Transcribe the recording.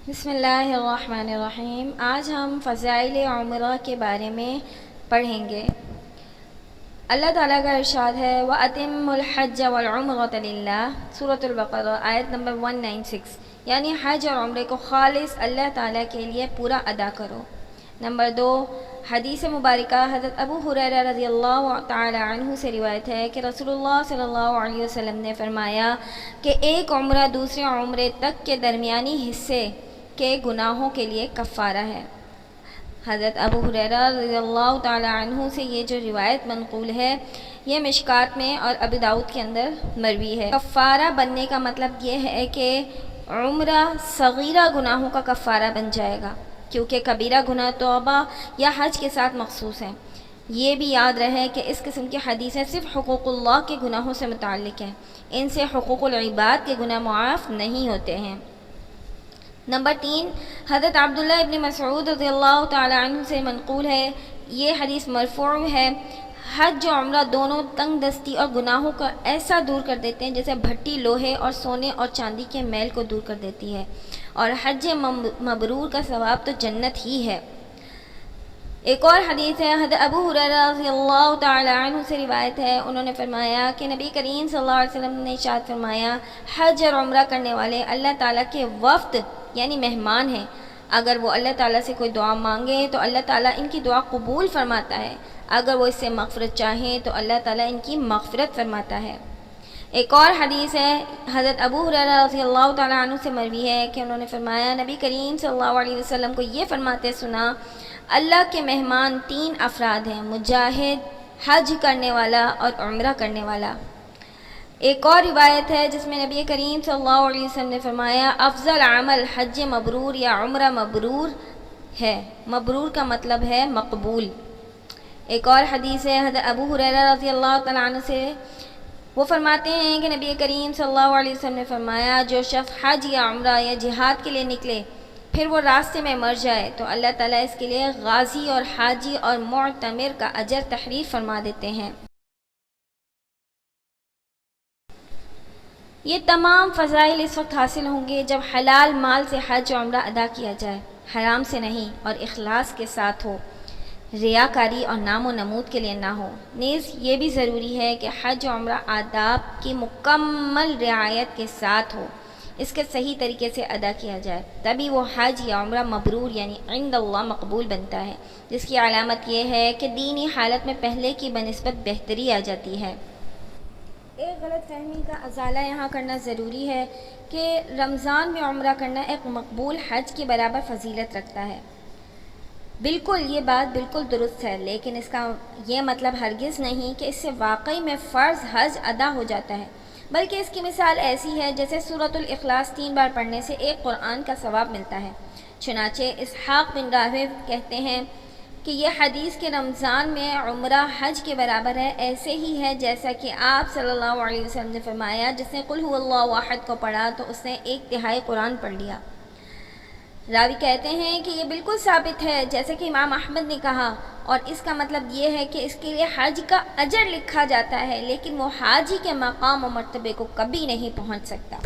بسم اللہ الرحمن الرحیم۔ آج ہم فضائل عمرہ کے بارے میں پڑھیں گے۔ اللہ تعالیٰ کا ارشاد ہے وَأَتِمُّ الْحَجَّ وَالْعُمْرَةَ لِلَّهِ سورۃ البقرہ آیت نمبر 196، یعنی حج اور عمرے کو خالص اللہ تعالیٰ کے لیے پورا ادا کرو۔ نمبر 2، حدیث مبارکہ حضرت ابو ہریرہ رضی اللہ تعالی عنہ سے روایت ہے کہ رسول اللہ صلی اللہ علیہ وسلم نے فرمایا کہ ایک عمرہ دوسرے عمرے تک کے درمیانی حصے کے گناہوں کے لیے کفارہ ہے۔ حضرت ابو ہریرہ رضی اللہ تعالی عنہ سے یہ جو روایت منقول ہے یہ مشکات میں اور ابی داؤد کے اندر مروی ہے۔ کفارہ بننے کا مطلب یہ ہے کہ عمرہ صغیرہ گناہوں کا کفارہ بن جائے گا، کیونکہ کبیرہ گناہ توبہ یا حج کے ساتھ مخصوص ہیں۔ یہ بھی یاد رہے کہ اس قسم کی حدیثیں صرف حقوق اللہ کے گناہوں سے متعلق ہیں، ان سے حقوق العباد کے گناہ معاف نہیں ہوتے ہیں۔ نمبر 3، حضرت عبداللہ ابن مسعود رضی اللہ تعالی عنہ سے منقول ہے، یہ حدیث مرفوع ہے، حج و عمرہ دونوں تنگ دستی اور گناہوں کو ایسا دور کر دیتے ہیں جیسے بھٹی لوہے اور سونے اور چاندی کے میل کو دور کر دیتی ہے، اور حج مبرور کا ثواب تو جنت ہی ہے۔ ایک اور حدیث ہے، حضرت ابو ہریرہ رضی اللہ تعالی عنہ سے روایت ہے، انہوں نے فرمایا کہ نبی کریم صلی اللہ علیہ وسلم نے ارشاد فرمایا حج اور عمرہ کرنے والے اللہ تعالیٰ کے وفد یعنی مہمان ہیں، اگر وہ اللہ تعالیٰ سے کوئی دعا مانگے تو اللہ تعالیٰ ان کی دعا قبول فرماتا ہے، اگر وہ اس سے مغفرت چاہیں تو اللہ تعالیٰ ان کی مغفرت فرماتا ہے۔ ایک اور حدیث ہے، حضرت ابو ہریرہ رضی اللہ تعالیٰ عنہ سے مروی ہے کہ انہوں نے فرمایا نبی کریم صلی اللہ علیہ وسلم کو یہ فرماتے سنا اللہ کے مہمان 3 افراد ہیں، مجاہد، حج کرنے والا اور عمرہ کرنے والا۔ ایک اور روایت ہے جس میں نبی کریم صلی اللہ علیہ وسلم نے فرمایا افضل عمل حج مبرور یا عمرہ مبرور ہے، مبرور کا مطلب ہے مقبول۔ ایک اور حدیث ہے حضرت ابو ہریرہ رضی اللہ تعالیٰ عنہ سے، وہ فرماتے ہیں کہ نبی کریم صلی اللہ علیہ وسلم نے فرمایا جو شخص حج یا عمرہ یا جہاد کے لیے نکلے پھر وہ راستے میں مر جائے تو اللہ تعالیٰ اس کے لیے غازی اور حاجی اور معتمر کا اجر تحریر فرما دیتے ہیں۔ یہ تمام فضائل اس وقت حاصل ہوں گے جب حلال مال سے حج و عمرہ ادا کیا جائے، حرام سے نہیں، اور اخلاص کے ساتھ ہو، ریاکاری اور نام و نمود کے لیے نہ ہو۔ نیز یہ بھی ضروری ہے کہ حج و عمرہ آداب کی مکمل رعایت کے ساتھ ہو، اس کے صحیح طریقے سے ادا کیا جائے، تبھی وہ حج یا عمرہ مبرور یعنی عند اللہ مقبول بنتا ہے، جس کی علامت یہ ہے کہ دینی حالت میں پہلے کی بنسبت بہتری آ جاتی ہے۔ ایک غلط فہمی کا ازالہ یہاں کرنا ضروری ہے کہ رمضان میں عمرہ کرنا ایک مقبول حج کے برابر فضیلت رکھتا ہے۔ بالکل یہ بات بالکل درست ہے، لیکن اس کا یہ مطلب ہرگز نہیں کہ اس سے واقعی میں فرض حج ادا ہو جاتا ہے، بلکہ اس کی مثال ایسی ہے جیسے سورۃ الاخلاص 3 بار پڑھنے سے ایک قرآن کا ثواب ملتا ہے۔ چنانچہ اسحاق بن راہب کہتے ہیں کہ یہ حدیث کے رمضان میں عمرہ حج کے برابر ہے، ایسے ہی ہے جیسا کہ آپ صلی اللہ علیہ وسلم نے فرمایا جس نے قل هو اللہ احد کو پڑھا تو اس نے 1/3 قرآن پڑھ لیا۔ راوی کہتے ہیں کہ یہ بالکل ثابت ہے جیسے کہ امام احمد نے کہا، اور اس کا مطلب یہ ہے کہ اس کے لیے حج کا اجر لکھا جاتا ہے، لیکن وہ حاجی کے مقام و مرتبے کو کبھی نہیں پہنچ سکتا۔